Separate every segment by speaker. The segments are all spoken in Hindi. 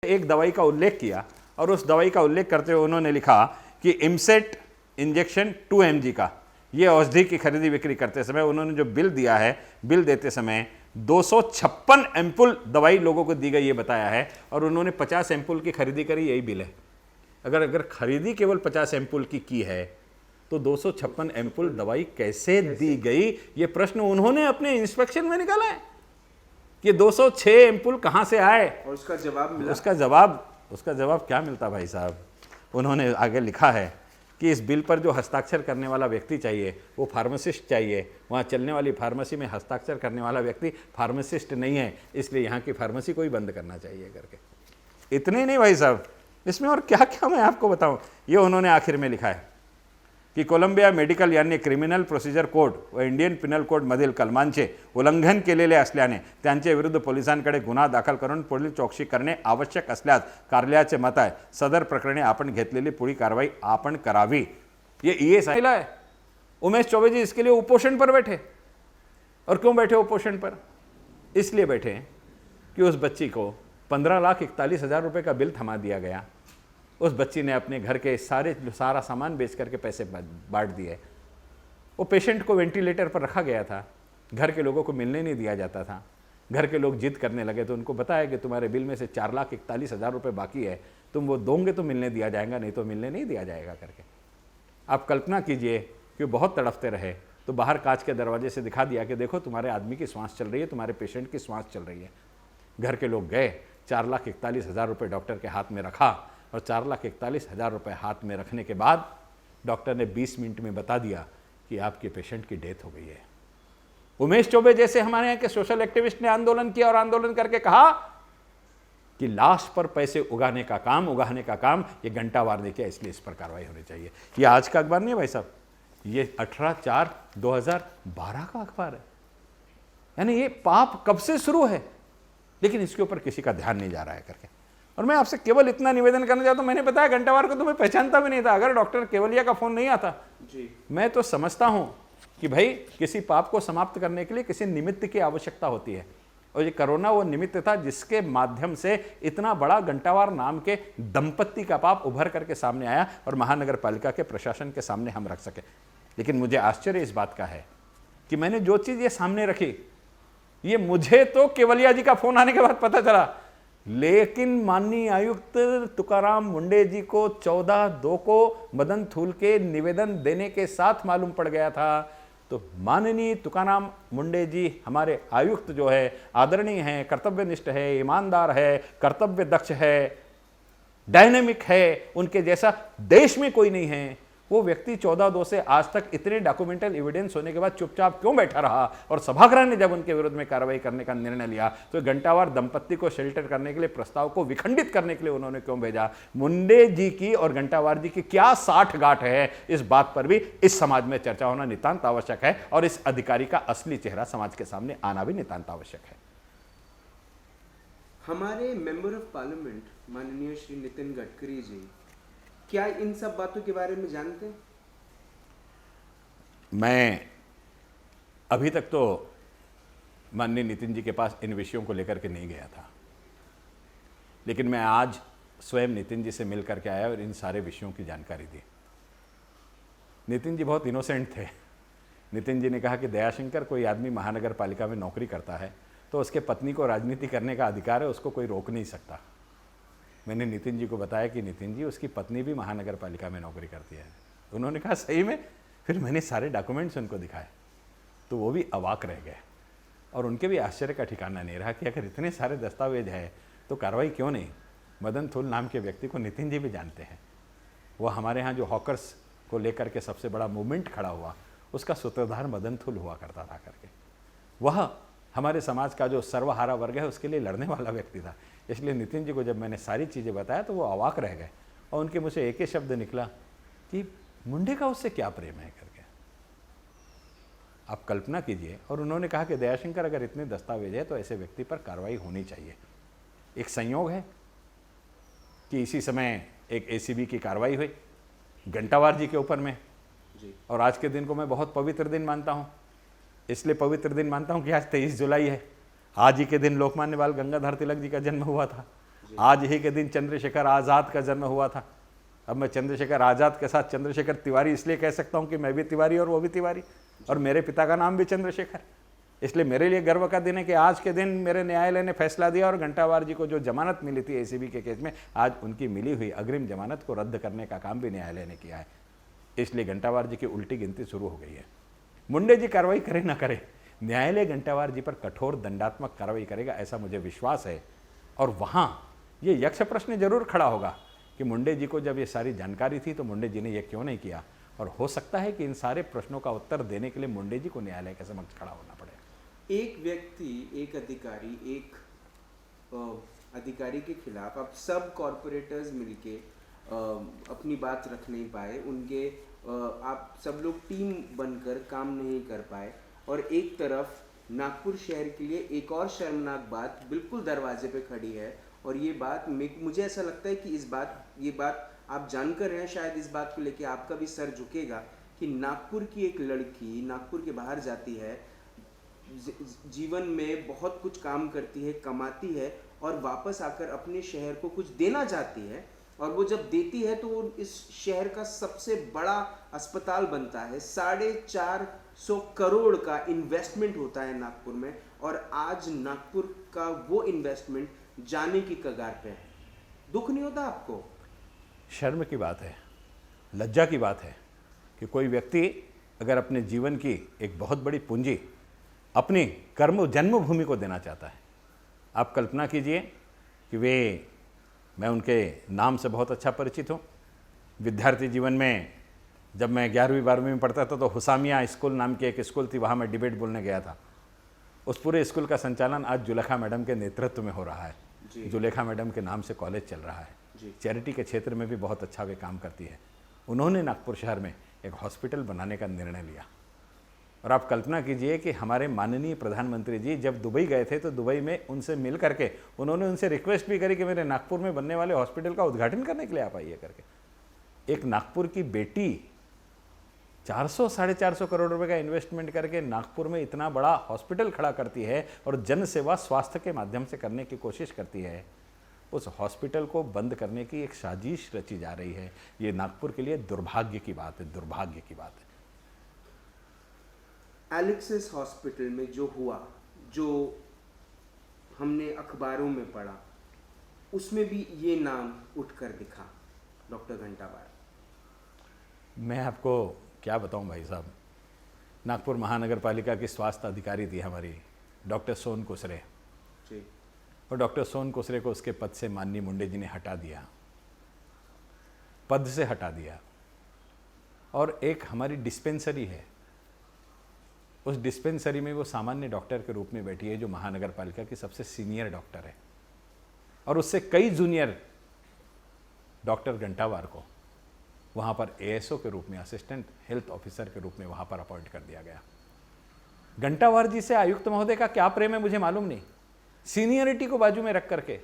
Speaker 1: एक दवाई का उल्लेख किया और उस दवाई का उल्लेख करते हुए उन्होंने लिखा कि इमसेट इंजेक्शन 2 mg का, ये औषधि की खरीदी बिक्री करते समय उन्होंने जो बिल दिया है, बिल देते समय 256 एम्पुल दवाई लोगों को दी गई ये बताया है और उन्होंने 50 एम्पुल की खरीदी करी, यही बिल है। अगर खरीदी केवल 50 एम्पुल की है तो 256 एम्पुल दवाई कैसे दी गई, ये प्रश्न उन्होंने अपने इंस्पेक्शन में निकाला है कि 206 एम्पुल कहां से आए
Speaker 2: और उसका जवाब मिला।
Speaker 1: उसका जवाब क्या मिलता भाई साहब। उन्होंने आगे लिखा है कि इस बिल पर जो हस्ताक्षर करने वाला व्यक्ति चाहिए वो फार्मासिस्ट चाहिए, वहाँ चलने वाली फार्मेसी में हस्ताक्षर करने वाला व्यक्ति फार्मासिस्ट नहीं है, इसलिए यहाँ की फार्मेसी को ही बंद करना चाहिए करके। इतने ही नहीं भाई साहब, इसमें और क्या क्या मैं आपको बताऊँ। ये उन्होंने आखिर में लिखा है की कोलंबिया मेडिकल यांनी क्रिमिनल प्रोसिजर कोड व इंडियन पिनल कोड मधील कलमांचे उल्लंघन केलेले असल्याने त्यांच्या विरुद्ध पोलिसांकडे गुन्हा दाखल करून पुढील चौकशी करणे आवश्यक असल्यास कार्यालयाचे मत आहे। सदर प्रकरणी आपण घेतलेली पुढील कारवाई आपण करावी। ये ESI है। उमेश चौबे जी इसके लिए उपोषण पर बैठे, और क्यों बैठे उपोषण पर? इसलिए बैठे कि उस बच्ची को 15,41,000 रुपये का बिल थमा दिया गया। उस बच्ची ने अपने घर के सारा सामान बेच करके पैसे बांट दिए। वो पेशेंट को वेंटिलेटर पर रखा गया था, घर के लोगों को मिलने नहीं दिया जाता था। घर के लोग जिद करने लगे तो उनको बताया कि तुम्हारे बिल में से 4,41,000 रुपये बाकी है, तुम वो दोगे तो मिलने दिया जाएगा, नहीं तो मिलने नहीं दिया जाएगा करके। आप कल्पना कीजिए कि बहुत तड़पते रहे तो बाहर कांच के दरवाजे से दिखा दिया कि देखो तुम्हारे आदमी की सांस चल रही है, तुम्हारे पेशेंट की सांस चल रही है। घर के लोग गए, 4,41,000 रुपये डॉक्टर के हाथ में रखा और 4,41,000 रुपये हाथ में रखने के बाद डॉक्टर ने 20 मिनट में बता दिया कि आपके पेशेंट की डेथ हो गई है। उमेश चौबे जैसे हमारे यहाँ के सोशल एक्टिविस्ट ने आंदोलन किया और आंदोलन करके कहा कि लाश पर पैसे उगाने का काम ये घंटावार ने किया, इसलिए इस पर कार्रवाई होनी चाहिए। ये आज का अखबार नहीं है भाई साहब, ये 18/4/2012 का अखबार है। यानी ये पाप कब से शुरू है, लेकिन इसके ऊपर किसी का ध्यान नहीं जा रहा है करके। और मैं आपसे केवल इतना निवेदन करना चाहता हूं, मैंने बताया घंटावार को तो मैं पहचानता भी नहीं था। अगर डॉक्टर केवलिया का फोन नहीं आता जी, मैं तो समझता हूं कि भाई किसी पाप को समाप्त करने के लिए किसी निमित्त की आवश्यकता होती है, और ये कोरोना वो निमित्त था जिसके माध्यम से इतना बड़ा घंटावार नाम के दंपत्ति का पाप उभर करके सामने आया और महानगर पालिका के प्रशासन के सामने हम रख सके। लेकिन मुझे आश्चर्य इस बात का है कि मैंने जो चीज ये सामने रखी, ये मुझे तो केवलिया जी का फोन आने के बाद पता चला, लेकिन माननीय आयुक्त तुकाराम मुंडे जी को 14/2 को मदन थूल के निवेदन देने के साथ मालूम पड़ गया था। तो माननीय तुकाराम मुंडे जी हमारे आयुक्त जो है आदरणीय हैं, कर्तव्यनिष्ठ है, ईमानदार है, कर्तव्य दक्ष है, डायनेमिक है, उनके जैसा देश में कोई नहीं है। वो व्यक्ति 14/2 से आज तक इतने डॉक्यूमेंटल एविडेंस होने के बाद चुपचाप क्यों बैठा रहा, और सभागृह ने जब उनके विरुद्ध में कार्रवाई करने का निर्णय लिया तो घंटावार दंपत्ति को शेल्टर करने के लिए प्रस्ताव को विखंडित करने के लिए उन्होंने क्यों भेजा? मुंडे जी की और घंटावार जी की क्या साठगांठ है, इस बात पर भी इस समाज में चर्चा होना नितांत आवश्यक है, और इस अधिकारी का असली चेहरा समाज के सामने आना भी नितांत आवश्यक है।
Speaker 2: हमारे मेंबर ऑफ पार्लियामेंट माननीय श्री नितिन गडकरी जी क्या इन सब बातों के बारे में जानते हैं?
Speaker 1: मैं अभी तक तो माननीय नितिन जी के पास इन विषयों को लेकर के नहीं गया था, लेकिन मैं आज स्वयं नितिन जी से मिल करके आया और इन सारे विषयों की जानकारी दी। नितिन जी बहुत इनोसेंट थे। नितिन जी ने कहा कि दयाशंकर कोई आदमी महानगर पालिका में नौकरी करता है तो उसके पत्नी को राजनीति करने का अधिकार है, उसको कोई रोक नहीं सकता। मैंने नितिन जी को बताया कि नितिन जी उसकी पत्नी भी महानगर पालिका में नौकरी करती है। उन्होंने कहा सही में? फिर मैंने सारे डॉक्यूमेंट्स उनको दिखाए तो वो भी अवाक रह गए, और उनके भी आश्चर्य का ठिकाना नहीं रहा कि अगर इतने सारे दस्तावेज हैं तो कार्रवाई क्यों नहीं। मदन थूल नाम के व्यक्ति को नितिन जी भी जानते हैं। वो हमारे यहाँ जो हॉकर्स को लेकर के सबसे बड़ा मूवमेंट खड़ा हुआ, उसका सूत्रधार मदन थूल हुआ करता था करके। वह हमारे समाज का जो सर्वहारा वर्ग है उसके लिए लड़ने वाला व्यक्ति था। इसलिए नितिन जी को जब मैंने सारी चीज़ें बताया तो वो अवाक रह गए, और उनके मुझसे एक ही शब्द निकला कि मुंडे का उससे क्या प्रेम है करके। आप कल्पना कीजिए। और उन्होंने कहा कि दयाशंकर अगर इतने दस्तावेज है तो ऐसे व्यक्ति पर कार्रवाई होनी चाहिए। एक संयोग है कि इसी समय एक ACB की कार्रवाई हुई घंटावार जी के ऊपर में जी। और आज के दिन को मैं बहुत पवित्र दिन मानता हूँ। इसलिए पवित्र दिन मानता हूँ कि आज 23 जुलाई है। आज ही के दिन लोकमान्य बाल गंगाधर तिलक जी का जन्म हुआ था। आज ही के दिन चंद्रशेखर आज़ाद का जन्म हुआ था। अब मैं चंद्रशेखर आज़ाद के साथ चंद्रशेखर तिवारी इसलिए कह सकता हूँ कि मैं भी तिवारी और वो भी तिवारी, और मेरे पिता का नाम भी चंद्रशेखर। इसलिए मेरे लिए गर्व का दिन है कि आज के दिन मेरे न्यायालय ने फैसला दिया और घंटावार जी को जो जमानत मिली थी एसीबी के केस में, आज उनकी मिली हुई अग्रिम जमानत को रद्द करने का काम भी न्यायालय ने किया है। इसलिए घंटावार जी की उल्टी गिनती शुरू हो गई है। मुंडे जी कार्रवाई करे ना करे, न्यायालय घंटावार जी पर कठोर दंडात्मक कार्रवाई करेगा, ऐसा मुझे विश्वास है। और वहाँ ये यक्ष प्रश्न जरूर खड़ा होगा कि मुंडे जी को जब ये सारी जानकारी थी तो मुंडे जी ने ये क्यों नहीं किया, और हो सकता है कि इन सारे प्रश्नों का उत्तर देने के लिए मुंडे जी को न्यायालय के समक्ष खड़ा होना पड़े।
Speaker 2: एक व्यक्ति, एक अधिकारी, अधिकारी के खिलाफ अब सब कॉरपोरेटर्स मिलके अपनी बात रख नहीं पाए, उनके आप सब लोग टीम बनकर काम नहीं कर पाए, और एक तरफ नागपुर शहर के लिए एक और शर्मनाक बात बिल्कुल दरवाजे पे खड़ी है। और ये बात मुझे ऐसा लगता है कि ये बात आप जानकर हैं, शायद इस बात को लेके आपका भी सर झुकेगा कि नागपुर की एक लड़की नागपुर के बाहर जाती है, जीवन में बहुत कुछ काम करती है, कमाती है, और वापस आकर अपने शहर को कुछ देना चाहती है, और वो जब देती है तो वो इस शहर का सबसे बड़ा अस्पताल बनता है। 450 करोड़ का इन्वेस्टमेंट होता है नागपुर में, और आज नागपुर का वो इन्वेस्टमेंट जाने की कगार पे है। दुख नहीं होता आपको?
Speaker 1: शर्म की बात है, लज्जा की बात है कि कोई व्यक्ति अगर अपने जीवन की एक बहुत बड़ी पूंजी अपनी कर्म जन्मभूमि को देना चाहता है। आप कल्पना कीजिए कि मैं उनके नाम से बहुत अच्छा परिचित हूँ। विद्यार्थी जीवन में जब मैं 11वीं 12वीं में पढ़ता था तो हुसामिया स्कूल नाम की एक स्कूल थी, वहाँ मैं डिबेट बोलने गया था। उस पूरे स्कूल का संचालन आज जुलेखा मैडम के नेतृत्व में हो रहा है। जुलेखा मैडम के नाम से कॉलेज चल रहा है। चैरिटी के क्षेत्र में भी बहुत अच्छा वे काम करती है। उन्होंने नागपुर शहर में एक हॉस्पिटल बनाने का निर्णय लिया। और आप कल्पना कीजिए कि हमारे माननीय प्रधानमंत्री जी जब दुबई गए थे तो दुबई में उनसे मिल करके उन्होंने उनसे रिक्वेस्ट भी करी कि मेरे नागपुर में बनने वाले हॉस्पिटल का उद्घाटन करने के लिए आप आइए करके। एक नागपुर की बेटी 400-450 करोड़ रुपए का इन्वेस्टमेंट करके नागपुर में इतना बड़ा हॉस्पिटल खड़ा करती है और जन सेवा स्वास्थ्य के माध्यम से करने की कोशिश करती है। उस हॉस्पिटल को बंद करने की एक साजिश रची जा रही है। ये नागपुर के लिए दुर्भाग्य की बात है, दुर्भाग्य की बात है।
Speaker 2: एलेक्सिस हॉस्पिटल में जो हुआ, जो हमने अखबारों में पढ़ा, उसमें भी ये नाम उठकर दिखा, डॉक्टर घंटावार।
Speaker 1: मैं आपको क्या बताऊं भाई साहब, नागपुर महानगर पालिका की स्वास्थ्य अधिकारी थी हमारी डॉक्टर सोन कुसरे
Speaker 2: जी।
Speaker 1: और डॉक्टर सोन कुसरे को उसके पद से माननीय मुंडे जी ने हटा दिया, पद से हटा दिया। और एक हमारी डिस्पेंसरी है, उस डिस्पेंसरी में वो सामान्य डॉक्टर के रूप में बैठी है जो महानगर पालिका की सबसे सीनियर डॉक्टर है, और उससे कई जूनियर डॉक्टर घंटावार को वहाँ पर एएसओ के रूप में, असिस्टेंट हेल्थ ऑफिसर के रूप में वहाँ पर अपॉइंट कर दिया गया। घंटावार जी से आयुक्त महोदय का क्या प्रेम है मुझे मालूम नहीं। सीनियरिटी को बाजू में रख करके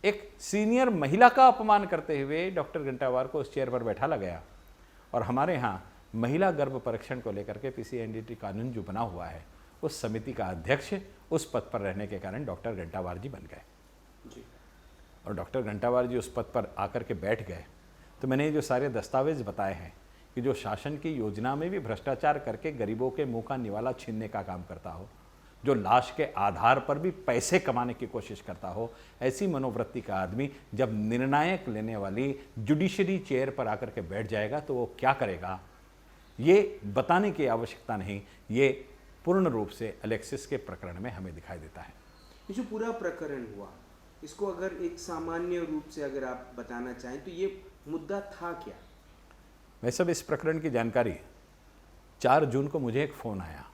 Speaker 1: एक सीनियर महिला का अपमान करते हुए डॉक्टर घंटावार को उस चेयर पर बैठाला गया। और हमारे यहाँ महिला गर्भ परीक्षण को लेकर के पीसीएनडीटी कानून जो बना हुआ है, उस समिति का अध्यक्ष उस पद पर रहने के कारण डॉक्टर घंटावार जी बन गए
Speaker 2: जी।
Speaker 1: और डॉक्टर घंटावार जी उस पद पर आकर के बैठ गए तो मैंने जो सारे दस्तावेज बताए हैं कि जो शासन की योजना में भी भ्रष्टाचार करके गरीबों के मुंह का निवाला छीनने का काम करता हो, जो लाश के आधार पर भी पैसे कमाने की कोशिश करता हो, ऐसी मनोवृत्ति का आदमी जब निर्णायक लेने वाली जुडिशरी चेयर पर आकर के बैठ जाएगा तो वो क्या करेगा, ये बताने की आवश्यकता नहीं। ये पूर्ण रूप से अलेक्सिस के प्रकरण में हमें दिखाई देता है।
Speaker 2: ये जो पूरा प्रकरण हुआ, इसको अगर एक सामान्य रूप से अगर आप बताना चाहें तो ये मुद्दा था क्या?
Speaker 1: मैं सब इस प्रकरण की जानकारी 4 जून को मुझे एक फ़ोन आया,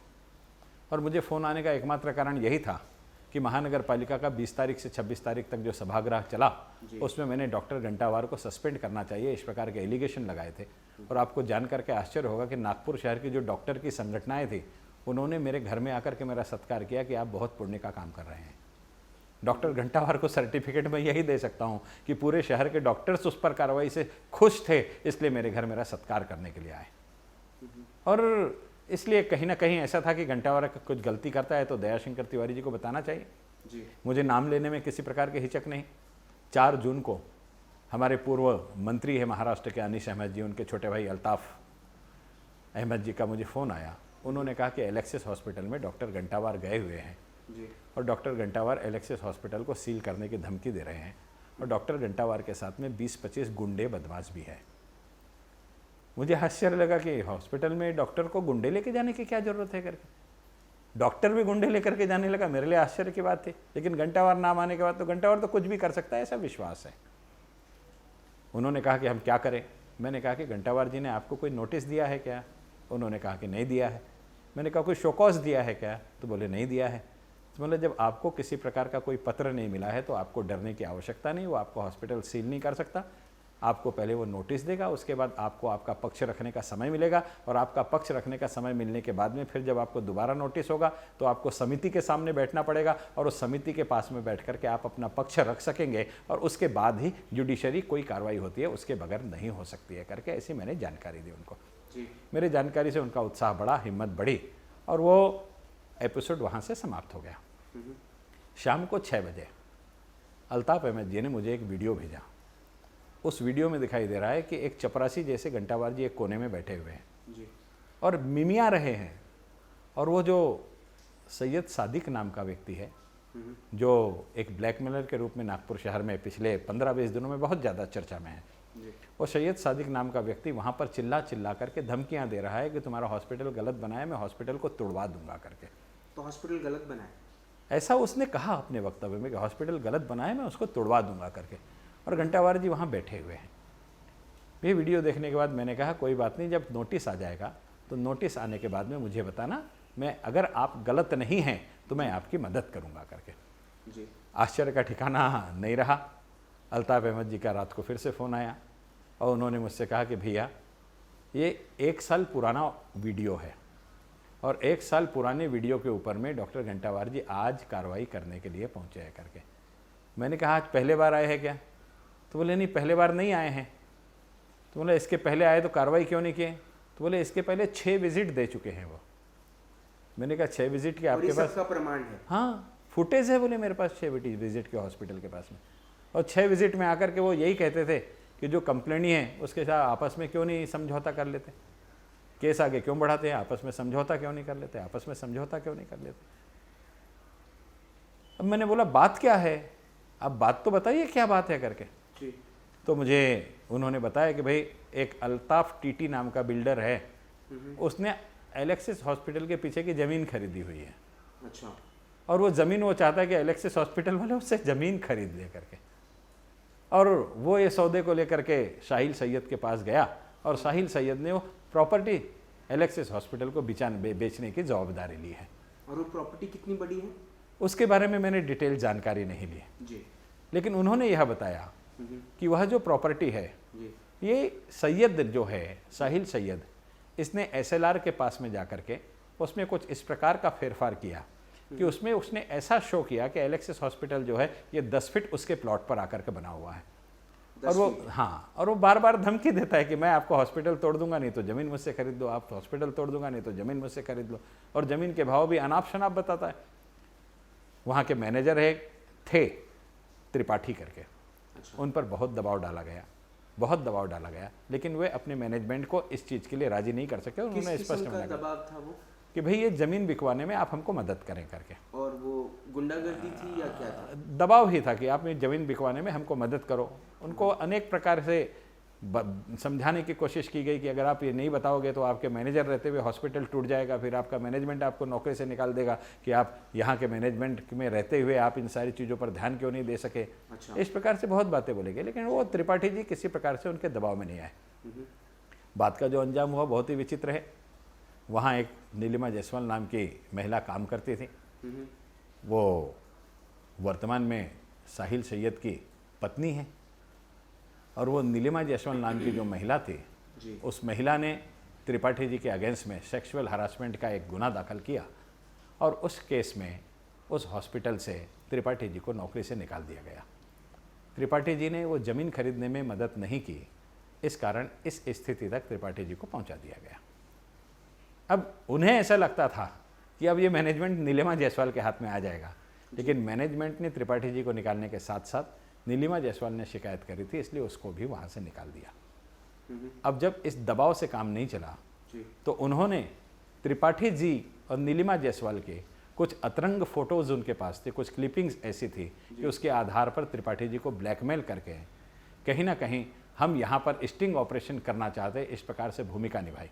Speaker 1: और मुझे फ़ोन आने का एकमात्र कारण यही था कि महानगर पालिका का 20 तारीख से 26 तारीख तक जो सभागृह चला उसमें मैंने डॉक्टर घंटावार को सस्पेंड करना चाहिए, इस प्रकार के एलिगेशन लगाए थे। और आपको जान करके आश्चर्य होगा कि नागपुर शहर की जो डॉक्टर की संगठनाएं थी उन्होंने मेरे घर में आकर के मेरा सत्कार किया कि आप बहुत पुण्य का काम कर रहे हैं। डॉक्टर घंटावार को सर्टिफिकेट मैं यही दे सकता हूं कि पूरे शहर के डॉक्टर्स उस पर कार्रवाई से खुश थे, इसलिए मेरे घर मेरा सत्कार करने के लिए आए। और इसलिए कहीं ना कहीं ऐसा था कि घंटावार कुछ गलती करता है तो दयाशंकर तिवारी जी को बताना चाहिए।
Speaker 2: जी।
Speaker 1: मुझे नाम लेने में किसी प्रकार की हिचक नहीं। 4 जून को हमारे पूर्व मंत्री है महाराष्ट्र के अनीस अहमद जी, उनके छोटे भाई अल्ताफ़ अहमद जी का मुझे फ़ोन आया। उन्होंने कहा कि एलेक्सिस हॉस्पिटल में डॉक्टर घंटावार गए हुए हैं
Speaker 2: जी।
Speaker 1: और डॉक्टर घंटावार एलेक्सिस हॉस्पिटल को सील करने की धमकी दे रहे हैं और डॉक्टर घंटावार के साथ में 20-25 गुंडे बदमाश भी हैं। मुझे आश्चर्य लगा कि हॉस्पिटल में डॉक्टर को गुंडे लेके जाने की क्या ज़रूरत है करके। डॉक्टर भी गुंडे लेकर के जाने लगा, मेरे लिए आश्चर्य की बात थी। लेकिन घंटावार नाम आने के बाद तो घंटावार तो कुछ भी कर सकता है, ऐसा विश्वास है। उन्होंने कहा कि हम क्या करें। मैंने कहा कि घंटावार जी ने आपको कोई नोटिस दिया है क्या? उन्होंने कहा कि नहीं दिया है। मैंने कहा कोई शोकॉज दिया है क्या? तो बोले नहीं दिया है। तो बोले जब आपको किसी प्रकार का कोई पत्र नहीं मिला है तो आपको डरने की आवश्यकता नहीं, वो आपको हॉस्पिटल सील नहीं कर सकता। आपको पहले वो नोटिस देगा, उसके बाद आपको आपका पक्ष रखने का समय मिलेगा और आपका पक्ष रखने का समय मिलने के बाद में फिर जब आपको दोबारा नोटिस होगा तो आपको समिति के सामने बैठना पड़ेगा और उस समिति के पास में बैठ कर के आप अपना पक्ष रख सकेंगे और उसके बाद ही जुडिशरी कोई कार्रवाई होती है, उसके बगैर नहीं हो सकती है करके ऐसी मैंने जानकारी दी उनको। मेरी जानकारी से उनका उत्साह बढ़ा, हिम्मत बढ़ी और वो एपिसोड वहाँ से समाप्त हो गया। शाम को 6 बजे अल्ताफ़ अहमद जी ने मुझे एक वीडियो भेजा। उस वीडियो में दिखाई दे रहा है कि एक चपरासी जैसे घंटावार जी एक कोने में बैठे हुए हैं
Speaker 2: जी।
Speaker 1: और मिमिया रहे हैं और वो जो सैयद सादिक नाम का व्यक्ति है जो एक ब्लैकमेलर के रूप में नागपुर शहर में पिछले 15-20 दिनों में बहुत ज़्यादा चर्चा में है, वो सैयद सादिक नाम का व्यक्ति वहाँ पर चिल्ला चिल्ला करके धमकियाँ दे रहा है कि तुम्हारा हॉस्पिटल गलत बनाया, मैं हॉस्पिटल को तोड़वा दूंगा करके।
Speaker 2: तो हॉस्पिटल गलत बनाया,
Speaker 1: ऐसा उसने कहा अपने वक्तव्य में कि हॉस्पिटल गलत बनाया, मैं उसको तोड़वा दूंगा करके। और घंटावार जी वहाँ बैठे हुए हैं। ये वीडियो देखने के बाद मैंने कहा कोई बात नहीं, जब नोटिस आ जाएगा तो नोटिस आने के बाद में मुझे बताना, मैं अगर आप गलत नहीं हैं तो मैं आपकी मदद करूँगा करके।
Speaker 2: जी।
Speaker 1: आश्चर्य का ठिकाना नहीं रहा। अल्ताफ़ अहमद जी का रात को फिर से फ़ोन आया और उन्होंने मुझसे कहा कि भैया ये 1 साल पुराना वीडियो है और 1 साल पुराने वीडियो के ऊपर में डॉक्टर घंटावार जी आज कार्रवाई करने के लिए पहुँचे हैं करके। मैंने कहा आज पहले बार आए हैं क्या? तो बोले नहीं, पहले बार नहीं आए हैं। तो बोले इसके पहले आए तो कार्रवाई क्यों नहीं किए? तो बोले इसके पहले 6 विजिट दे चुके हैं वो। मैंने कहा 6 विजिट के आपके पास?
Speaker 2: का प्रमाण है?
Speaker 1: हाँ, फुटेज है बोले मेरे पास 6 विजिट के हॉस्पिटल के पास में। और 6 विजिट में आकर के वो यही कहते थे कि जो कंप्लेनी है उसके साथ आपस में क्यों नहीं समझौता कर लेते, केस आगे क्यों बढ़ाते हैं, आपस में समझौता क्यों नहीं कर लेते, आपस में समझौता क्यों नहीं कर लेते। अब मैंने बोला बात क्या है, आप बात तो बताइए क्या बात है करके।
Speaker 2: जी।
Speaker 1: तो मुझे उन्होंने बताया कि भाई एक अल्ताफ टीटी नाम का बिल्डर है, उसने एलेक्सिस हॉस्पिटल के पीछे की ज़मीन खरीदी हुई है।
Speaker 2: अच्छा।
Speaker 1: और वो ज़मीन वो चाहता है कि एलेक्सिस हॉस्पिटल वाले उससे ज़मीन खरीद ले करके। और वो ये सौदे को लेकर के साहिल सैयद के पास गया और साहिल सैयद ने वो प्रॉपर्टी एलेक्सिस हॉस्पिटल को बेचने की जवाबदारी ली है।
Speaker 2: और वो प्रॉपर्टी कितनी बड़ी है
Speaker 1: उसके बारे में मैंने डिटेल जानकारी नहीं ली
Speaker 2: जी।
Speaker 1: लेकिन उन्होंने यह बताया कि वह जो प्रॉपर्टी है
Speaker 2: जी।
Speaker 1: ये सैयद जो है साहिल सैयद, इसने SLR के पास में जाकर के उसमें कुछ इस प्रकार का फेरफार किया कि उसमें उसने ऐसा शो किया कि एलेक्सिस हॉस्पिटल जो है ये 10 फीट उसके प्लॉट पर आकर के बना हुआ है। और वो और वो बार बार धमकी देता है कि मैं आपको हॉस्पिटल तोड़ दूंगा, नहीं तो ज़मीन मुझसे खरीद लो, आप हॉस्पिटल तोड़ दूंगा नहीं तो ज़मीन मुझसे खरीद लो। और ज़मीन के भाव भी अनाप शनाप बताता है। वहाँ के मैनेजर थे त्रिपाठी करके, उन पर बहुत दबाव डाला गया, लेकिन वे अपने मैनेजमेंट को इस चीज़ के लिए राजी नहीं कर सके। उन्होंने स्पष्ट मना कर
Speaker 2: दबाव था वो
Speaker 1: कि भाई ये ज़मीन बिकवाने में आप हमको मदद करें करके।
Speaker 2: और वो गुंडागर्दी थी या क्या था?
Speaker 1: दबाव ही था कि आप ये ज़मीन बिकवाने में हमको मदद करो। उनको अनेक प्रकार से समझाने की कोशिश की गई कि अगर आप ये नहीं बताओगे तो आपके मैनेजर रहते हुए हॉस्पिटल टूट जाएगा, फिर आपका मैनेजमेंट आपको नौकरी से निकाल देगा कि आप यहाँ के मैनेजमेंट में रहते हुए आप इन सारी चीज़ों पर ध्यान क्यों नहीं दे सके।
Speaker 2: अच्छा।
Speaker 1: इस प्रकार से बहुत बातें बोली गई, लेकिन वो त्रिपाठी जी किसी प्रकार से उनके दबाव में नहीं आए। बात का जो अंजाम हुआ बहुत ही विचित्र है। वहाँ एक नीलिमा जायसवाल नाम की महिला काम करती थी। वो वर्तमान में साहिल सैयद की पत्नी है और वो नीलिमा जायसवाल नाम की जो महिला थी
Speaker 2: जी।
Speaker 1: उस महिला ने त्रिपाठी जी के अगेंस्ट में सेक्सुअल हरासमेंट का एक गुना दाखिल किया और उस केस में उस हॉस्पिटल से त्रिपाठी जी को नौकरी से निकाल दिया गया। त्रिपाठी जी ने वो ज़मीन खरीदने में मदद नहीं की, इस कारण इस स्थिति तक त्रिपाठी जी को पहुंचा दिया गया। अब उन्हें ऐसा लगता था कि अब ये मैनेजमेंट नीलिमा जायसवाल के हाथ में आ जाएगा, लेकिन मैनेजमेंट ने त्रिपाठी जी को निकालने के साथ साथ नीलिमा जायसवाल ने शिकायत करी थी, इसलिए उसको भी वहाँ से निकाल दिया। अब जब इस दबाव से काम नहीं चला तो उन्होंने त्रिपाठी जी और नीलिमा जायसवाल के कुछ अतरंग फोटोज उनके पास थे, कुछ क्लिपिंग्स ऐसी थी कि उसके आधार पर त्रिपाठी जी को ब्लैकमेल करके कहीं ना कहीं हम यहाँ पर स्टिंग ऑपरेशन करना चाहते, इस प्रकार से भूमिका निभाई।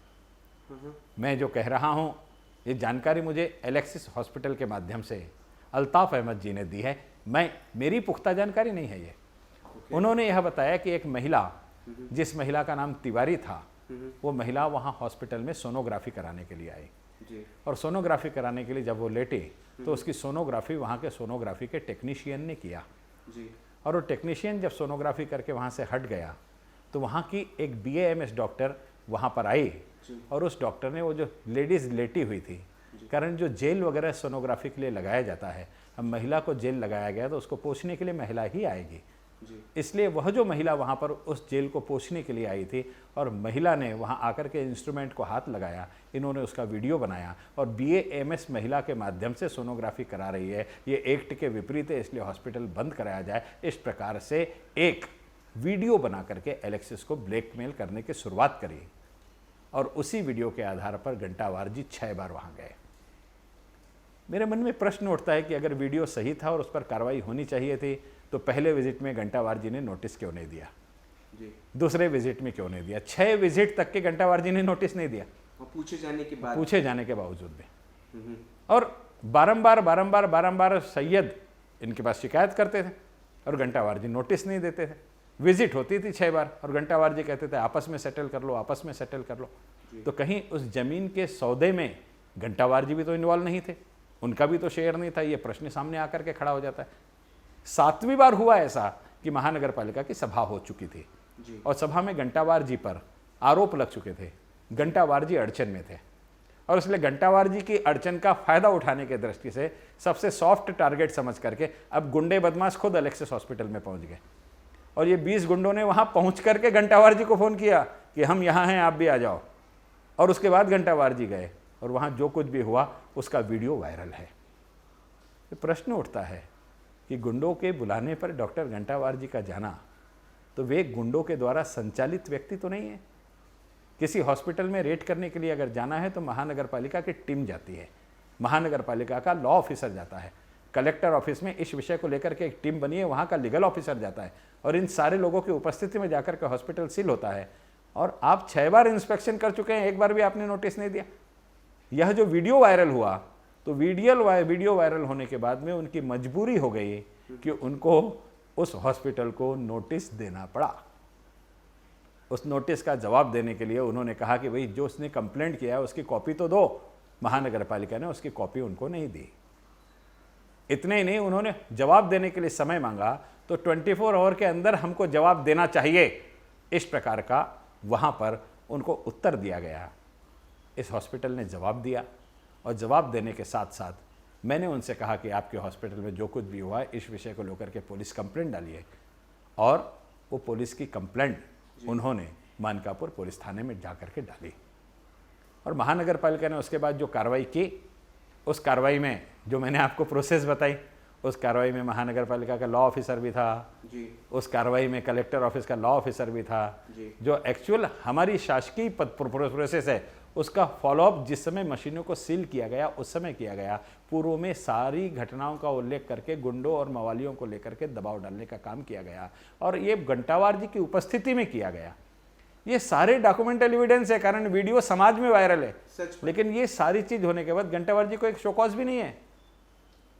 Speaker 1: मैं जो कह रहा हूँ ये जानकारी मुझे एलेक्सिस हॉस्पिटल के माध्यम से अल्ताफ़ अहमद जी ने दी है, मेरी पुख्ता जानकारी नहीं है ये। उन्होंने यह बताया कि एक महिला, जिस महिला का नाम तिवारी था, वो महिला वहाँ हॉस्पिटल में सोनोग्राफी कराने के लिए आई और सोनोग्राफी कराने के लिए जब वो लेटी तो उसकी सोनोग्राफी वहाँ के सोनोग्राफी के टेक्नीशियन ने किया और वो टेक्नीशियन जब सोनोग्राफी करके वहाँ से हट गया तो वहाँ की एक BAMS डॉक्टर वहाँ पर आई और उस डॉक्टर ने वो जो लेडीज़ लेटी हुई थी, कारण जो जेल वगैरह सोनोग्राफी के लिए लगाया जाता है, अब महिला को जेल लगाया गया तो उसको पोंछने के लिए महिला ही आएगी, इसलिए वह जो महिला वहाँ पर उस जेल को पोंछने के लिए आई थी और महिला ने वहाँ आकर के इंस्ट्रूमेंट को हाथ लगाया, इन्होंने उसका वीडियो बनाया और BAMS महिला के माध्यम से सोनोग्राफी करा रही है, ये एक्ट के विपरीत है, इसलिए हॉस्पिटल बंद कराया जाए, इस प्रकार से एक वीडियो बना करके एलेक्सिस को ब्लैकमेल करने की शुरुआत करी और उसी वीडियो के आधार पर घंटावार जी 6 बार वहाँ गए। मेरे मन में प्रश्न उठता है कि अगर वीडियो सही था और उस पर कार्रवाई होनी चाहिए थी तो पहले विजिट में घंटावार जी ने नोटिस क्यों नहीं दिया, दूसरे विजिट में क्यों नहीं दिया, 6 विजिट तक के घंटावार जी ने नोटिस नहीं दिया,
Speaker 2: पूछे जाने के
Speaker 1: बावजूद भी। और बारंबार सैयद इनके पास शिकायत करते थे और घंटावार जी नोटिस नहीं देते थे। विजिट होती थी 6 बार और घंटावार जी कहते थे आपस में सेटल कर लो, आपस में सेटल कर लो। तो कहीं उस जमीन के सौदे में घंटावार जी भी तो इन्वॉल्व नहीं थे, उनका भी तो शेयर नहीं था, ये प्रश्न सामने आकर के खड़ा हो जाता है। 7वीं बार हुआ ऐसा कि महानगर पालिका की सभा हो चुकी थी और सभा में घंटावार जी पर आरोप लग चुके थे, घंटावार जी अड़चन में थे और इसलिए घंटावार जी की अड़चन का फायदा उठाने के दृष्टि से सबसे सॉफ्ट टारगेट समझ करके अब गुंडे बदमाश खुद एलेक्सिस हॉस्पिटल में पहुंच गए और ये 20 गुंडों ने वहां पहुंच करके घंटावार जी को फोन किया कि हम यहाँ हैं, आप भी आ जाओ, और उसके बाद घंटावार जी गए और वहां जो कुछ भी हुआ उसका वीडियो वायरल है। तो प्रश्न उठता है कि गुंडों के बुलाने पर डॉक्टर घंटावार जी का जाना, तो वे गुंडों के द्वारा संचालित व्यक्ति तो नहीं है। किसी हॉस्पिटल में रेड करने के लिए अगर जाना है तो महानगर पालिका की टीम जाती है, महानगर पालिका का लॉ ऑफिसर जाता है, कलेक्टर ऑफिस में इस विषय को लेकर के एक टीम बनी है, वहाँ का लीगल ऑफिसर जाता है और इन सारे लोगों की उपस्थिति में जाकर के हॉस्पिटल सील होता है। और आप 6 बार इंस्पेक्शन कर चुके हैं, एक बार भी आपने नोटिस नहीं दिया। यह जो वीडियो वायरल हुआ तो वीडियो वायरल होने के बाद में उनकी मजबूरी हो गई कि उनको उस हॉस्पिटल को नोटिस देना पड़ा। उस नोटिस का जवाब देने के लिए उन्होंने कहा कि भाई जो उसने कंप्लेंट किया है उसकी कॉपी तो दो। महानगर पालिका ने उसकी कॉपी उनको नहीं दी। इतने ही नहीं, उन्होंने जवाब देने के लिए समय मांगा तो 24 आवर के अंदर हमको जवाब देना चाहिए, इस प्रकार का वहाँ पर उनको उत्तर दिया गया। इस हॉस्पिटल ने जवाब दिया और जवाब देने के साथ साथ मैंने उनसे कहा कि आपके हॉस्पिटल में जो कुछ भी हुआ है इस विषय को लेकर के पुलिस कंप्लेंट डालिए, और वो पुलिस की कंप्लेंट उन्होंने मानकापुर पुलिस थाने में जाकर के डाली और महानगर पालिका ने उसके बाद जो कार्रवाई की, उस कार्रवाई में जो मैंने आपको प्रोसेस बताई, उस कार्रवाई में महानगर पालिका का लॉ ऑफिसर भी था जी। उस कार्रवाई में कलेक्टर ऑफिस का लॉ ऑफिसर भी था जी। जो एक्चुअल हमारी शासकीय प्रोसेस है उसका फॉलोअप जिस समय मशीनों को सील किया गया उस समय किया गया। पूर्व में सारी घटनाओं का उल्लेख करके गुंडों और मवालियों को लेकर के दबाव डालने का काम किया गया और ये घंटावार जी की उपस्थिति में किया गया। ये सारे डॉक्यूमेंटल एविडेंस है, कारण वीडियो समाज में वायरल है, लेकिन ये सारी चीज होने के बाद घंटावार जी को एक शोकॉज भी नहीं है।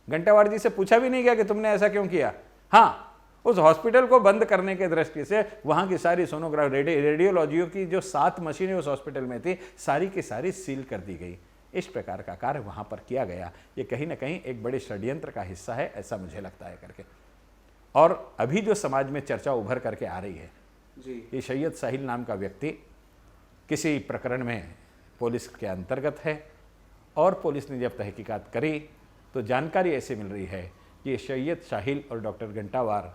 Speaker 1: घंटावार जी से पूछा भी नहीं गया कि तुमने ऐसा क्यों किया। हाँ, उस हॉस्पिटल को बंद करने के दृष्टि से वहां की सारी सोनोग्राफी रेडियोलॉजियों की जो 7 मशीनें उस हॉस्पिटल में थी सारी की सारी सील कर दी गई। इस प्रकार का कार्य वहां पर किया गया। ये कहीं ना कहीं एक बड़े षड्यंत्र का हिस्सा है, ऐसा मुझे लगता है करके। और अभी जो समाज में चर्चा उभर करके आ रही है जी। ये सैयद साहिल नाम का व्यक्ति किसी प्रकरण में पुलिस के अंतर्गत है और पुलिस ने जब तहकीकात करी तो जानकारी ऐसी मिल रही है कि ये सैयद साहिल और डॉक्टर घंटावार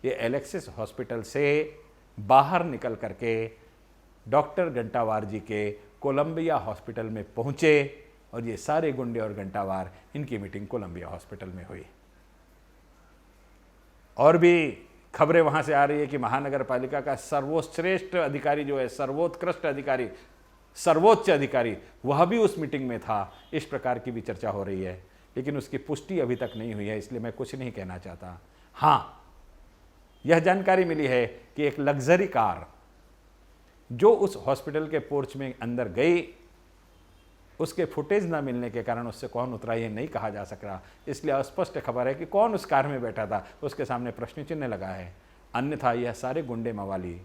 Speaker 1: ये एलेक्सिस हॉस्पिटल से बाहर निकल करके डॉक्टर घंटावार जी के कोलंबिया हॉस्पिटल में पहुँचे और ये सारे गुंडे और घंटावार इनकी मीटिंग कोलंबिया हॉस्पिटल में हुई। और भी खबरें वहाँ से आ रही है कि महानगर पालिका का सर्वश्रेष्ठ अधिकारी जो है, सर्वोत्कृष्ट अधिकारी, सर्वोच्च अधिकारी, वह भी उस मीटिंग में था। इस प्रकार की भी चर्चा हो रही है, लेकिन उसकी पुष्टि अभी तक नहीं हुई है, इसलिए मैं कुछ नहीं कहना चाहता। हाँ, यह जानकारी मिली है कि एक लग्जरी कार जो उस हॉस्पिटल के पोर्च में अंदर गई, उसके फुटेज ना मिलने के कारण उससे कौन उतरा ये नहीं कहा जा सक रहा, इसलिए अस्पष्ट खबर है कि कौन उस कार में बैठा था, उसके सामने प्रश्न चिन्ह लगा है। अन्यथा यह सारे गुंडे मवाली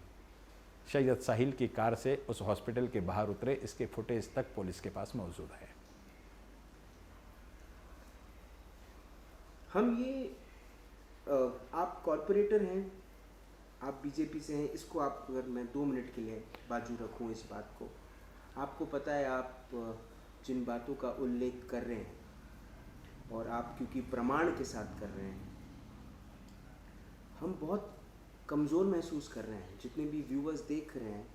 Speaker 1: सैयद साहिल की कार से उस हॉस्पिटल के बाहर उतरे, इसके फुटेज तक पुलिस के पास मौजूद है।
Speaker 2: हम ये आप कॉरपोरेटर हैं, आप बीजेपी से हैं, इसको आप अगर मैं 2 मिनट के लिए बाजू रखूं इस बात को, आपको पता है आप जिन बातों का उल्लेख कर रहे हैं और आप क्योंकि प्रमाण के साथ कर रहे हैं, हम बहुत कमज़ोर महसूस कर रहे हैं। जितने भी व्यूअर्स देख रहे हैं,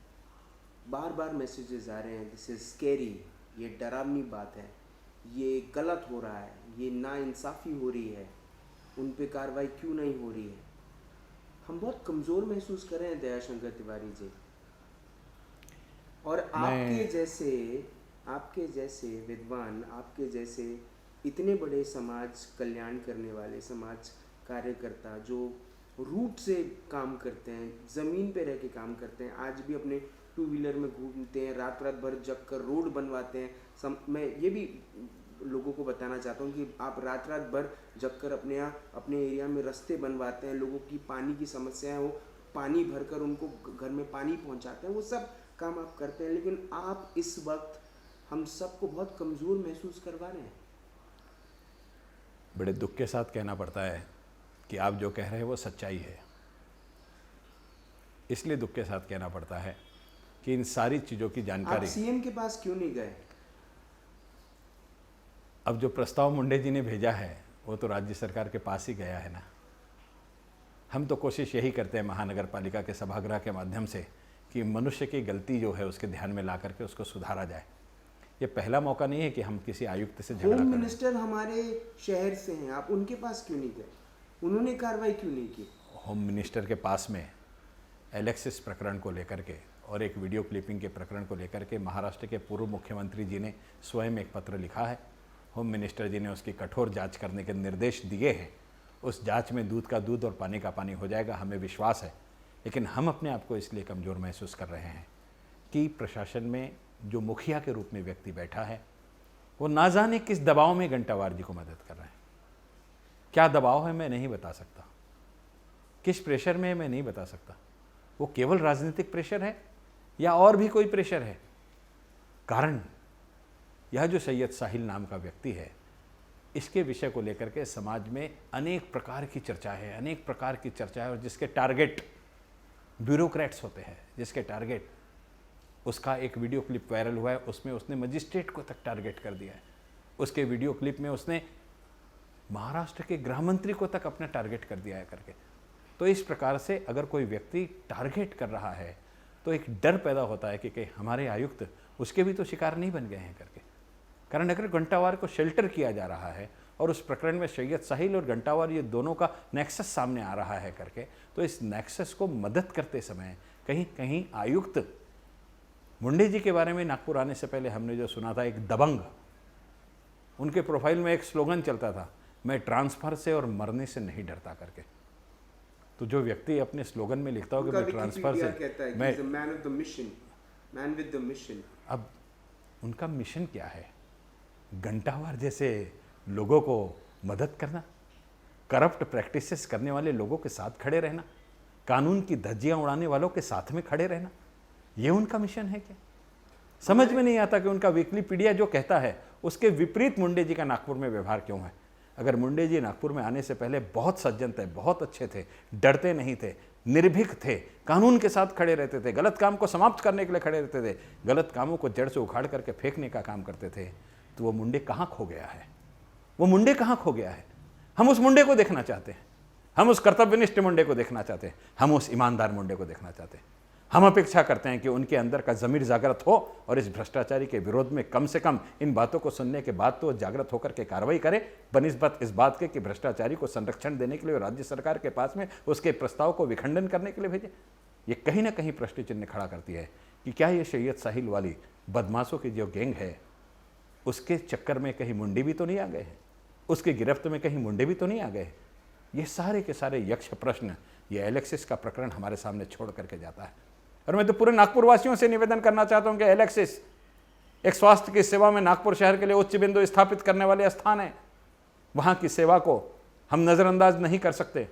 Speaker 2: बार बार मैसेजेस आ रहे हैं, दिस इज़ स्कैरी, ये डरावनी बात है, ये गलत हो रहा है, ये नाइंसाफ़ी हो रही है, उन पे कार्रवाई क्यों नहीं हो रही है। हम बहुत कमज़ोर महसूस कर रहे हैं दयाशंकर तिवारी जी। और आपके जैसे विद्वान, आपके जैसे इतने बड़े समाज कल्याण करने वाले समाज कार्यकर्ता जो रूट से काम करते हैं, ज़मीन पे रह के काम करते हैं, आज भी अपने 2 व्हीलर में घूमते हैं, रात रात भर जग कर रोड बनवाते हैं। मैं ये भी लोगों को बताना चाहता हूँ कि आप रात रात भर जग कर अपने एरिया में रास्ते बनवाते हैं, लोगों की पानी की समस्याएं हो, पानी भरकर उनको घर में पानी पहुँचाते हैं, वो सब काम आप करते हैं। लेकिन आप इस वक्त हम सबको बहुत कमज़ोर महसूस करवा रहे हैं।
Speaker 1: बड़े दुख के साथ कहना पड़ता है कि आप जो कह रहे हैं वो सच्चाई है। इसलिए दुख के साथ कहना पड़ता है कि इन सारी चीज़ों की जानकारी
Speaker 2: आप सीएम के पास क्यों नहीं गए?
Speaker 1: अब जो प्रस्ताव मुंडे जी ने भेजा है वो तो राज्य सरकार के पास ही गया है ना। हम तो कोशिश यही करते हैं महानगर पालिका के सभागृह के माध्यम से कि मनुष्य की गलती जो है उसके ध्यान में ला करके उसको सुधारा जाए। ये पहला मौका नहीं है कि हम किसी आयुक्त से झगड़ा करें।
Speaker 2: होम मिनिस्टर हमारे शहर से हैं, आप उनके पास क्यों नहीं गए? उन्होंने कार्रवाई क्यों नहीं की?
Speaker 1: होम मिनिस्टर के पास में एलेक्सिस प्रकरण को लेकर के और एक वीडियो क्लिपिंग के प्रकरण को लेकर के महाराष्ट्र के पूर्व मुख्यमंत्री जी ने स्वयं एक पत्र लिखा है। होम मिनिस्टर जी ने उसकी कठोर जांच करने के निर्देश दिए हैं। उस जांच में दूध का दूध और पानी का पानी हो जाएगा, हमें विश्वास है। लेकिन हम अपने आप को इसलिए कमज़ोर महसूस कर रहे हैं कि प्रशासन में जो मुखिया के रूप में व्यक्ति बैठा है वो ना जाने किस दबाव में घंटावार जी को मदद कर रहा है। क्या दबाव है मैं नहीं बता सकता, किस प्रेशर में है मैं नहीं बता सकता। वो केवल राजनीतिक प्रेशर है या और भी कोई प्रेशर है। कारण यह जो सैयद साहिल नाम का व्यक्ति है, इसके विषय को लेकर के समाज में अनेक प्रकार की चर्चा है, अनेक प्रकार की चर्चा है। और जिसके टारगेट ब्यूरोक्रेट्स होते हैं, जिसके टारगेट, उसका एक वीडियो क्लिप वायरल हुआ है, उसमें उसने मजिस्ट्रेट को तक टारगेट कर दिया है। उसके वीडियो क्लिप में उसने महाराष्ट्र के गृह मंत्री को तक अपना टारगेट कर दिया है करके। तो इस प्रकार से अगर कोई व्यक्ति टारगेट कर रहा है तो एक डर पैदा होता है कि कहीं हमारे आयुक्त उसके भी तो शिकार नहीं बन गए हैं करके। कारण अगर घंटावार को शेल्टर किया जा रहा है और उस प्रकरण में सैयद साहिल और घंटावार ये दोनों का नेक्सस सामने आ रहा है करके, तो इस नेक्सस को मदद करते समय कहीं कहीं आयुक्त मुंडे जी के बारे में नागपुर आने से पहले हमने जो सुना था, एक दबंग, उनके प्रोफाइल में एक स्लोगन चलता था, मैं ट्रांसफ़र से और मरने से नहीं डरता करके। तो जो व्यक्ति अपने स्लोगन में लिखता हो कि मैं ट्रांसफ़र से, मैं
Speaker 2: man of the mission, man with the mission.
Speaker 1: अब उनका मिशन क्या है? घंटावार जैसे लोगों को मदद करना, करप्ट प्रैक्टिसेस करने वाले लोगों के साथ खड़े रहना, कानून की धज्जियां उड़ाने वालों के साथ में खड़े रहना, ये उनका मिशन है क्या? समझ में नहीं आता कि उनका विकिपीडिया जो कहता है उसके विपरीत मुंडे जी का नागपुर में व्यवहार क्यों है। अगर मुंडे जी नागपुर में आने से पहले बहुत सज्जन थे, बहुत अच्छे थे, डरते नहीं थे, निर्भीक थे, कानून के साथ खड़े रहते थे, गलत काम को समाप्त करने के लिए खड़े रहते थे, गलत कामों को जड़ से उखाड़ करके फेंकने का काम करते थे, तो वो मुंडे कहाँ खो गया है? वो मुंडे कहाँ खो गया है? हम उस मुंडे को देखना चाहते हैं, हम उस कर्तव्यनिष्ठ मुंडे को देखना चाहते हैं, हम उस ईमानदार मुंडे को देखना चाहते हैं, हम अपेक्षा करते हैं कि उनके अंदर का ज़मीर जागृत हो और इस भ्रष्टाचारी के विरोध में कम से कम इन बातों को सुनने के बाद तो जागृत होकर के कार्रवाई करे, बनिस्बत इस बात के कि भ्रष्टाचारी को संरक्षण देने के लिए राज्य सरकार के पास में उसके प्रस्ताव को विखंडन करने के लिए भेजे। ये कहीं ना कहीं प्रश्न चिन्ह खड़ा करती है कि क्या ये सैयद साहिल वाली बदमाशों की जो गैंग है उसके चक्कर में कहीं मुंडे भी तो नहीं आ गए हैं, उसकी गिरफ्त में कहीं मुंडे भी तो नहीं आ गए। ये सारे के सारे यक्ष प्रश्न ये एलेक्सिस का प्रकरण हमारे सामने छोड़ करके जाता है। और मैं तो पूरे नागपुर वासियों से निवेदन करना चाहता हूं कि एलेक्सिस एक स्वास्थ्य की सेवा में नागपुर शहर के लिए उच्च बिंदु स्थापित करने वाले स्थान है, वहां की सेवा को हम नज़रअंदाज नहीं कर सकते।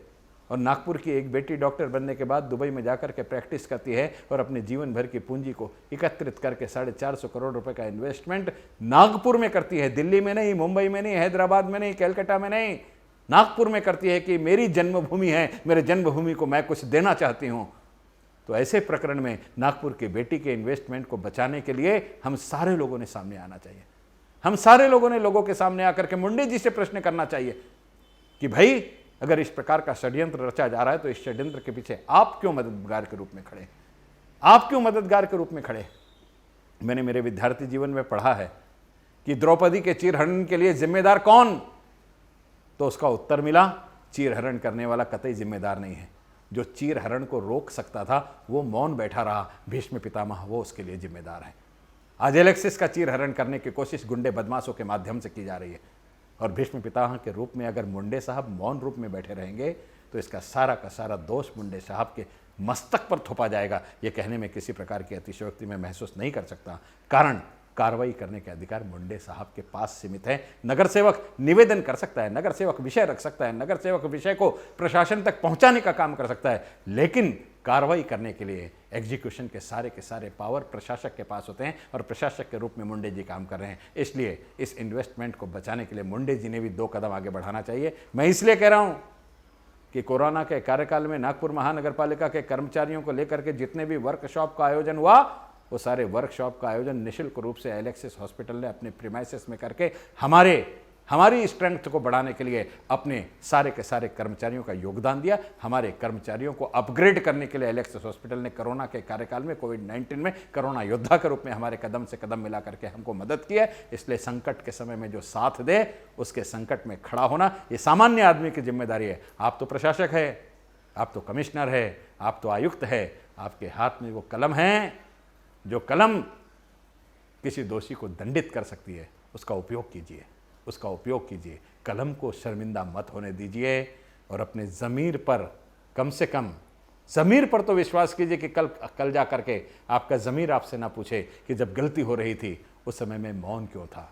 Speaker 1: और नागपुर की एक बेटी डॉक्टर बनने के बाद दुबई में जाकर के प्रैक्टिस करती है और अपने जीवन भर की पूंजी को एकत्रित करके 450 करोड़ रुपए का इन्वेस्टमेंट नागपुर में करती है, दिल्ली में नहीं, मुंबई में नहीं, हैदराबाद में नहीं, कलकत्ता में नहीं, नागपुर में करती है कि मेरी जन्मभूमि है, मेरे जन्मभूमि को मैं कुछ देना चाहती हूं। तो ऐसे प्रकरण में नागपुर की बेटी के इन्वेस्टमेंट को बचाने के लिए हम सारे लोगों ने सामने आना चाहिए। हम सारे लोगों ने लोगों के सामने आकर के मुंडे जी से प्रश्न करना चाहिए कि भाई अगर इस प्रकार का षड्यंत्र रचा जा रहा है तो इस षड्यंत्र के पीछे आप क्यों मददगार के रूप में खड़े, आप क्यों मददगार के रूप में खड़े। मैंने मेरे विद्यार्थी जीवन में पढ़ा है कि द्रौपदी के चीरहरण के लिए जिम्मेदार कौन, तो उसका उत्तर मिला चीरहरण करने वाला कतई जिम्मेदार नहीं है। जो चीरहरण को रोक सकता था वो मौन बैठा रहा, भीष्म पितामह वो उसके लिए जिम्मेदार है। आज एलेक्सिस का चीरहरण करने की कोशिश गुंडे बदमाशों के माध्यम से की जा रही है और भीष्म पितामह के रूप में अगर मुंडे साहब मौन रूप में बैठे रहेंगे तो इसका सारा का सारा दोष मुंडे साहब के मस्तक पर थोपा जाएगा। ये कहने में किसी प्रकार की अतिशयोक्ति मैं महसूस नहीं कर सकता, कारण कार्रवाई करने के अधिकार मुंडे साहब के पास सीमित है। नगर सेवक निवेदन कर सकता है, नगर सेवक विषय रख सकता है, नगर सेवक विषय को प्रशासन तक पहुंचाने का काम कर सकता है, लेकिन कार्रवाई करने के लिए एग्जीक्यूशन के सारे पावर प्रशासक के पास होते हैं और प्रशासक के रूप में मुंडे जी काम कर रहे हैं। इसलिए इस इन्वेस्टमेंट को बचाने के लिए मुंडे जी ने भी 2 कदम आगे बढ़ाना चाहिए। मैं इसलिए कह रहा हूं कि कोरोना के कार्यकाल में नागपुर महानगर पालिका के कर्मचारियों को लेकर के जितने भी वर्कशॉप का आयोजन हुआ वो सारे वर्कशॉप का आयोजन निःशुल्क रूप से एलेक्सिस हॉस्पिटल ने अपने प्रीमाइसेस में करके हमारी स्ट्रेंथ को बढ़ाने के लिए अपने सारे के सारे कर्मचारियों का योगदान दिया। हमारे कर्मचारियों को अपग्रेड करने के लिए एलेक्सिस हॉस्पिटल ने कोरोना के कार्यकाल में कोविड-19 में कोरोना योद्धा के रूप में हमारे कदम से कदम मिला करके हमको मदद किया। इसलिए संकट के समय में जो साथ दे उसके संकट में खड़ा होना ये सामान्य आदमी की जिम्मेदारी है। आप तो प्रशासक है, आप तो कमिश्नर है, आप तो आयुक्त है, आपके हाथ में वो कलम है जो कलम किसी दोषी को दंडित कर सकती है। उसका उपयोग कीजिए, उसका उपयोग कीजिए। कलम को शर्मिंदा मत होने दीजिए और अपने ज़मीर पर कम से कम ज़मीर पर तो विश्वास कीजिए कि कल जा करके आपका ज़मीर आपसे ना पूछे कि जब गलती हो रही थी उस समय मैं मौन क्यों था,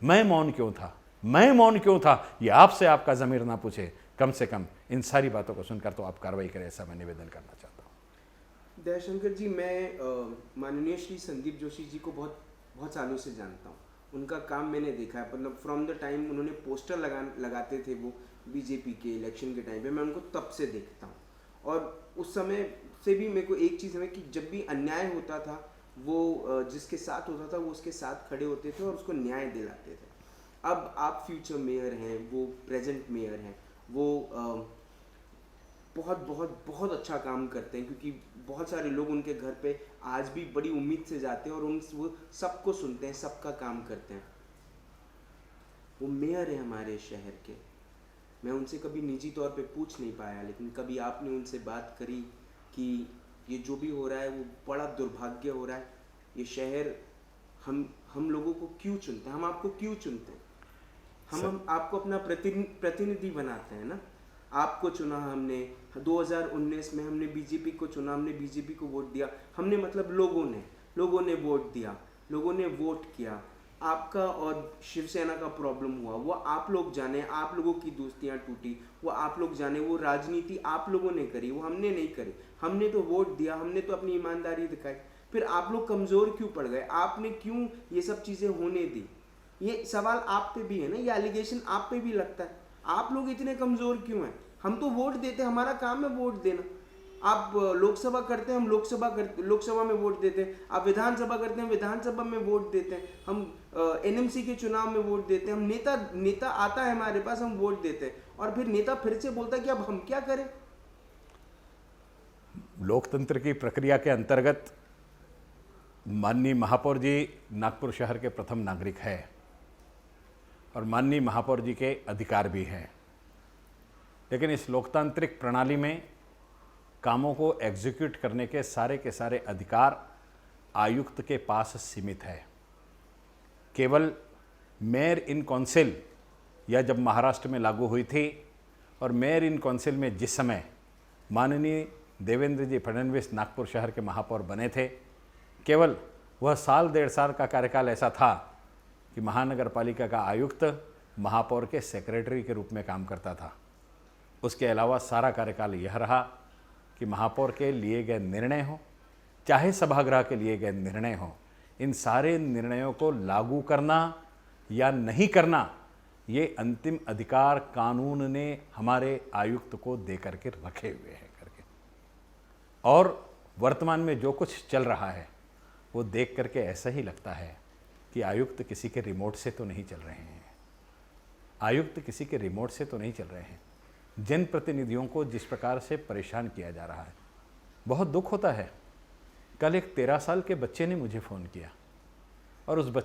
Speaker 1: मैं मौन क्यों था, मैं मौन क्यों था, ये आपसे आपका ज़मीर ना पूछे। कम से कम इन सारी बातों को सुनकर तो आप कार्रवाई करें, ऐसा मैं निवेदन करना चाहता हूँ।
Speaker 2: दयाशंकर जी, मैं माननीय श्री संदीप जोशी जी को बहुत सालों से जानता हूँ। उनका काम मैंने देखा है, मतलब फ्रॉम द टाइम उन्होंने पोस्टर लगाते थे वो बीजेपी के इलेक्शन के टाइम पे, मैं उनको तब से देखता हूँ। और उस समय से भी मेरे को एक चीज़ है कि जब भी अन्याय होता था वो जिसके साथ होता था वो उसके साथ खड़े होते थे और उसको न्याय दिलाते थे। अब आप फ्यूचर मेयर हैं, वो प्रेजेंट मेयर हैं, वो बहुत अच्छा काम करते हैं, क्योंकि बहुत सारे लोग उनके घर पे आज भी बड़ी उम्मीद से जाते हैं और वो सबको सुनते हैं, सबका काम करते हैं। वो मेयर है हमारे शहर के। मैं उनसे कभी निजी तौर पे पूछ नहीं पाया, लेकिन कभी आपने उनसे बात करी कि ये जो भी हो रहा है वो बड़ा दुर्भाग्य हो रहा है। ये शहर हम लोगों को क्यों चुनते हैं, हम आपको क्यों चुनते हैं, हम आपको अपना प्रतिनिधि बनाते हैं ना। आपको चुना हमने 2019 में, हमने बीजेपी को चुना, हमने बीजेपी को वोट दिया, हमने मतलब लोगों ने वोट दिया, लोगों ने वोट किया। आपका और शिवसेना का प्रॉब्लम हुआ, वो आप लोग जाने, आप लोगों की दोस्तियां टूटी, वो आप लोग जाने, वो राजनीति आप लोगों ने करी, वो हमने नहीं करी। हमने तो वोट दिया, हमने तो अपनी ईमानदारी दिखाई। फिर आप लोग कमज़ोर क्यों पड़ गए, आपने क्यों ये सब चीज़ें होने दी? ये सवाल आप पे भी है ना, ये एलिगेशन आप पे भी लगता है। आप लोग इतने कमज़ोर क्यों हैं? हम तो वोट देते, हमारा काम है वोट देना। आप लोकसभा करते हैं, हम लोकसभा में वोट देते हैं। आप विधानसभा करते हैं, विधानसभा में वोट देते हैं। हम एनएमसी के चुनाव में वोट देते हैं। हम नेता आता है हमारे पास, हम वोट देते हैं और फिर नेता फिर से बोलता है कि अब हम क्या करें।
Speaker 1: लोकतंत्र की प्रक्रिया के अंतर्गत माननीय महापौर जी नागपुर शहर के प्रथम नागरिक है और माननीय महापौर जी के अधिकार भी हैं, लेकिन इस लोकतांत्रिक प्रणाली में कामों को एग्जीक्यूट करने के सारे अधिकार आयुक्त के पास सीमित है। केवल मेयर इन काउंसिल या जब महाराष्ट्र में लागू हुई थी और मेयर इन काउंसिल में जिस समय माननीय देवेंद्र जी फडणवीस नागपुर शहर के महापौर बने थे, केवल वह साल 1.5 साल का कार्यकाल ऐसा था कि महानगर पालिका का आयुक्त महापौर के सेक्रेटरी के रूप में काम करता था। उसके अलावा सारा कार्यकाल यह रहा कि महापौर के लिए गए निर्णय हो चाहे सभागृह के लिए गए निर्णय हो, इन सारे निर्णयों को लागू करना या नहीं करना ये अंतिम अधिकार कानून ने हमारे आयुक्त को दे करके रखे हुए हैं करके। और वर्तमान में जो कुछ चल रहा है वो देख करके ऐसा ही लगता है कि आयुक्त किसी के रिमोट से तो नहीं चल रहे हैं, आयुक्त किसी के रिमोट से तो नहीं चल रहे हैं। जनप्रतिनिधियों को जिस प्रकार से परेशान किया जा रहा है, बहुत दुख होता है। कल एक 13 साल के बच्चे ने मुझे फ़ोन किया और उस